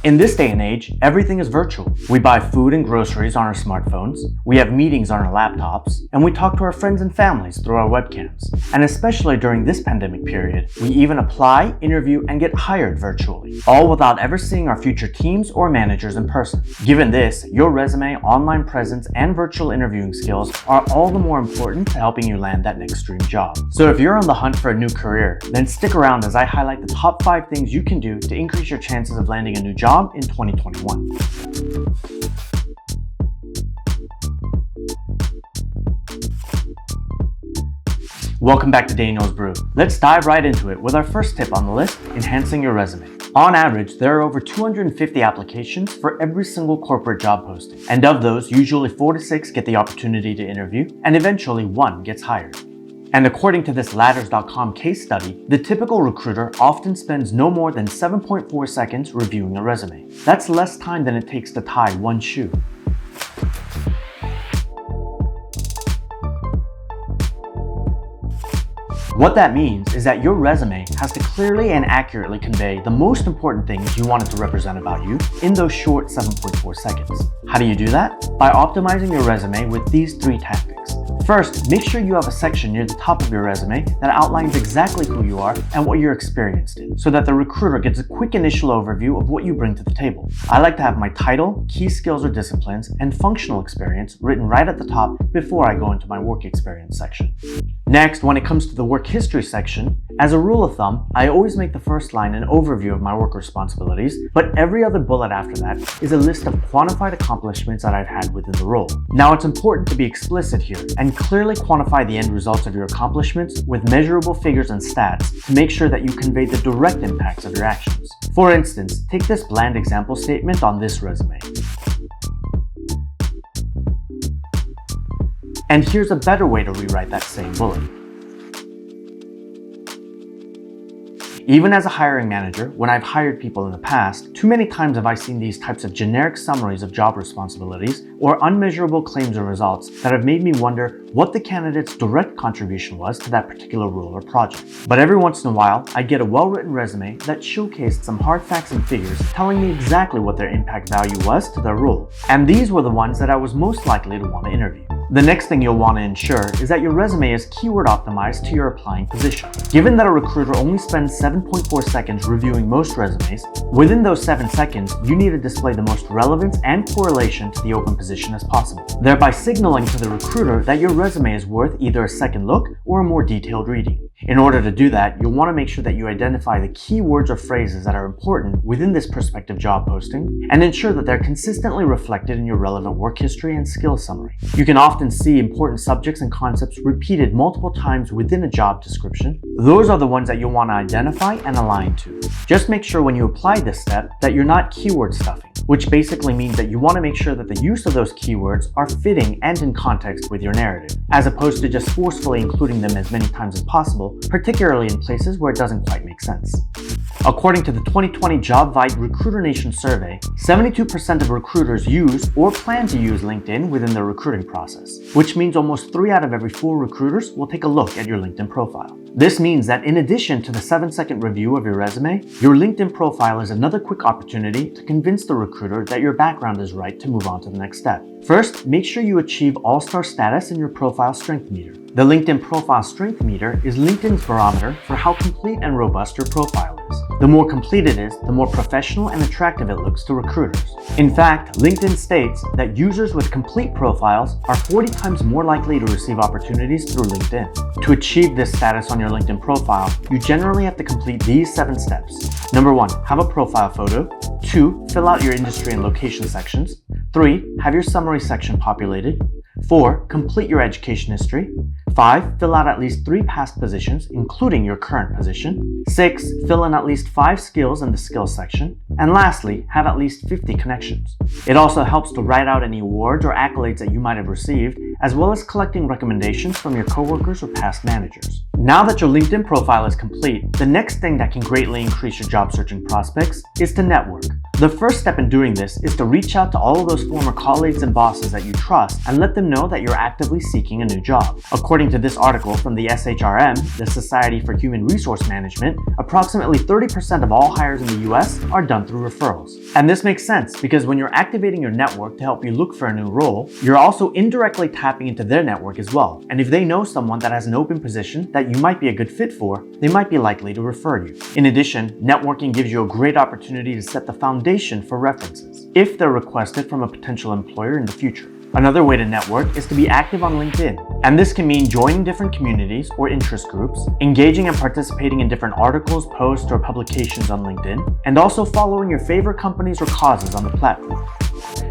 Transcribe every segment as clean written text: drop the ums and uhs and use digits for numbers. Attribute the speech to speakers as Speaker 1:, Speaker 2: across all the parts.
Speaker 1: In this day and age, everything is virtual. We buy food and groceries on our smartphones, we have meetings on our laptops, and we talk to our friends and families through our webcams. And especially during this pandemic period, we even apply, interview, and get hired virtually, all without ever seeing our future teams or managers in person. Given this, your resume, online presence, and virtual interviewing skills are all the more important to helping you land that next dream job. So if you're on the hunt for a new career, then stick around as I highlight the top 5 things you can do to increase your chances of landing a new job in 2021. Welcome back to Daniel's Brew. Let's dive right into it with our first tip on the list, enhancing your resume. On average, there are over 250 applications for every single corporate job posting. And of those, usually 4 to 6 get the opportunity to interview, and eventually 1 gets hired. And according to this Ladders.com case study, the typical recruiter often spends no more than 7.4 seconds reviewing a resume. That's less time than it takes to tie one shoe. What that means is that your resume has to clearly and accurately convey the most important things you want it to represent about you in those short 7.4 seconds. How do you do that? By optimizing your resume with these 3 tactics. First, make sure you have a section near the top of your resume that outlines exactly who you are and what you're experienced in, so that the recruiter gets a quick initial overview of what you bring to the table. I like to have my title, key skills or disciplines, and functional experience written right at the top before I go into my work experience section. Next, when it comes to the work history section, as a rule of thumb, I always make the first line an overview of my work responsibilities, but every other bullet after that is a list of quantified accomplishments that I've had within the role. Now, it's important to be explicit here and clearly quantify the end results of your accomplishments with measurable figures and stats to make sure that you convey the direct impacts of your actions. For instance, take this bland example statement on this resume. And here's a better way to rewrite that same bullet. Even as a hiring manager, when I've hired people in the past, too many times have I seen these types of generic summaries of job responsibilities or unmeasurable claims or results that have made me wonder what the candidate's direct contribution was to that particular role or project. But every once in a while, I'd get a well-written resume that showcased some hard facts and figures telling me exactly what their impact value was to their role. And these were the ones that I was most likely to want to interview. The next thing you'll want to ensure is that your resume is keyword optimized to your applying position. Given that a recruiter only spends 7.4 seconds reviewing most resumes, within those 7 seconds, you need to display the most relevance and correlation to the open position as possible, thereby signaling to the recruiter that your resume is worth either a second look or a more detailed reading. In order to do that, you'll want to make sure that you identify the key words or phrases that are important within this prospective job posting and ensure that they're consistently reflected in your relevant work history and skills summary. You can often see important subjects and concepts repeated multiple times within a job description. Those are the ones that you'll want to identify and align to. Just make sure when you apply this step that you're not keyword stuffing, which basically means that you want to make sure that the use of those keywords are fitting and in context with your narrative, as opposed to just forcefully including them as many times as possible, particularly in places where it doesn't quite make sense. According to the 2020 JobVite Recruiter Nation survey, 72% of recruiters use or plan to use LinkedIn within their recruiting process, which means almost 3 out of every 4 recruiters will take a look at your LinkedIn profile. This means that in addition to the 7-second review of your resume, your LinkedIn profile is another quick opportunity to convince the recruiter that your background is right to move on to the next step. First, make sure you achieve all-star status in your profile strength meter. The LinkedIn Profile Strength Meter is LinkedIn's barometer for how complete and robust your profile is. The more complete it is, the more professional and attractive it looks to recruiters. In fact, LinkedIn states that users with complete profiles are 40 times more likely to receive opportunities through LinkedIn. To achieve this status on your LinkedIn profile, you generally have to complete these 7 steps. Number 1, have a profile photo. 2, fill out your industry and location sections. 3, have your summary section populated. 4, complete your education history. 5, fill out at least 3 past positions, including your current position. 6, fill in at least 5 skills in the skills section. And lastly, have at least 50 connections. It also helps to write out any awards or accolades that you might have received, as well as collecting recommendations from your coworkers or past managers. Now that your LinkedIn profile is complete, the next thing that can greatly increase your job searching prospects is to network. The first step in doing this is to reach out to all of those former colleagues and bosses that you trust and let them know that you're actively seeking a new job. According to this article from the SHRM, the Society for Human Resource Management, approximately 30% of all hires in the US are done through referrals. And this makes sense because when you're activating your network to help you look for a new role, you're also indirectly tapping into their network as well. And if they know someone that has an open position that you might be a good fit for, they might be likely to refer you. In addition, networking gives you a great opportunity to set the foundation for references, if they're requested from a potential employer in the future. Another way to network is to be active on LinkedIn. And this can mean joining different communities or interest groups, engaging and participating in different articles, posts, or publications on LinkedIn, and also following your favorite companies or causes on the platform.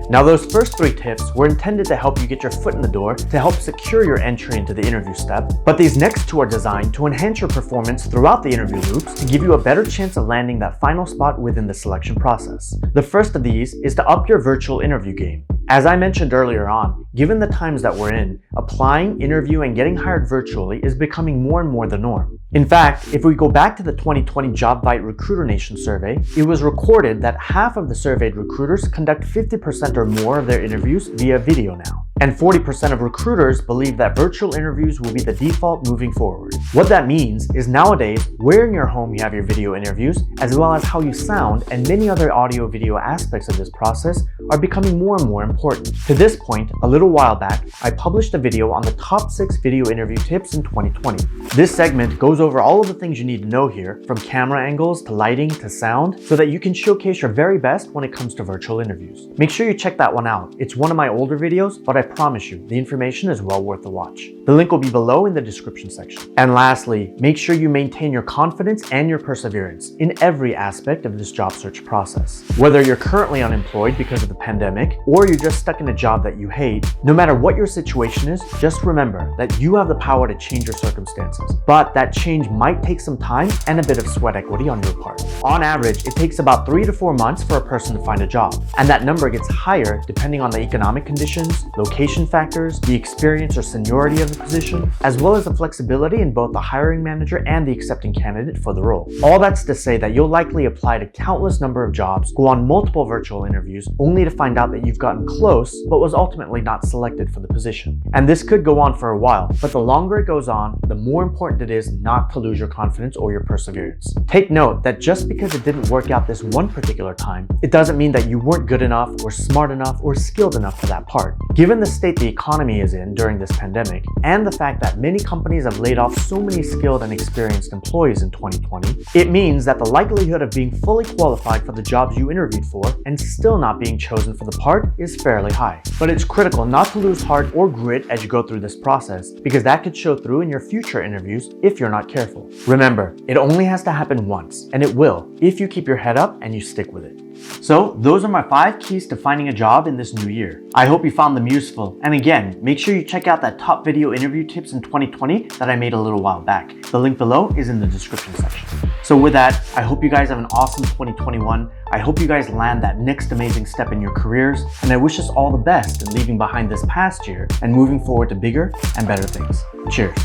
Speaker 1: Now, those first 3 tips were intended to help you get your foot in the door to help secure your entry into the interview step, but these next 2 are designed to enhance your performance throughout the interview loops to give you a better chance of landing that final spot within the selection process. The first of these is to up your virtual interview game. As I mentioned earlier on, given the times that we're in, applying, interviewing, and getting hired virtually is becoming more and more the norm. In fact, if we go back to the 2020 JobVite Recruiter Nation survey, it was recorded that half of the surveyed recruiters conduct 50% or more of their interviews via video now. And 40% of recruiters believe that virtual interviews will be the default moving forward. What that means is nowadays, where in your home you have your video interviews, as well as how you sound and many other audio-video aspects of this process are becoming more and more important. To this point, a little while back, I published a video on the top 6 video interview tips in 2020. This segment goes over all of the things you need to know here, from camera angles to lighting to sound, so that you can showcase your very best when it comes to virtual interviews. Make sure you check that one out. It's one of my older videos, but I promise you, the information is well worth the watch. The link will be below in the description section. And lastly, make sure you maintain your confidence and your perseverance in every aspect of this job search process. Whether you're currently unemployed because of the pandemic, or you're just stuck in a job that you hate, no matter what your situation is, just remember that you have the power to change your circumstances. But that change might take some time and a bit of sweat equity on your part. On average, it takes about 3 to 4 months for a person to find a job. And that number gets higher depending on the economic conditions, location factors, the experience or seniority of the position, as well as the flexibility in both the hiring manager and the accepting candidate for the role. All that's to say that you'll likely apply to countless number of jobs, go on multiple virtual interviews, only to find out that you've gotten close, but was ultimately not selected for the position. And this could go on for a while, but the longer it goes on, the more important it is not to lose your confidence or your perseverance. Take note that just because it didn't work out this one particular time, it doesn't mean that you weren't good enough or smart enough or skilled enough for that part. Given the state the economy is in during this pandemic, and the fact that many companies have laid off so many skilled and experienced employees in 2020, it means that the likelihood of being fully qualified for the jobs you interviewed for and still not being chosen for the part is fairly high. But it's critical not to lose heart or grit as you go through this process, because that could show through in your future interviews if you're not careful. Remember, it only has to happen once, and it will, if you keep your head up and you stick with it. So those are my 5 keys to finding a job in this new year. I hope you found them useful. And again, make sure you check out that top video interview tips in 2020 that I made a little while back. The link below is in the description section. So with that, I hope you guys have an awesome 2021. I hope you guys land that next amazing step in your careers. And I wish us all the best in leaving behind this past year and moving forward to bigger and better things. Cheers.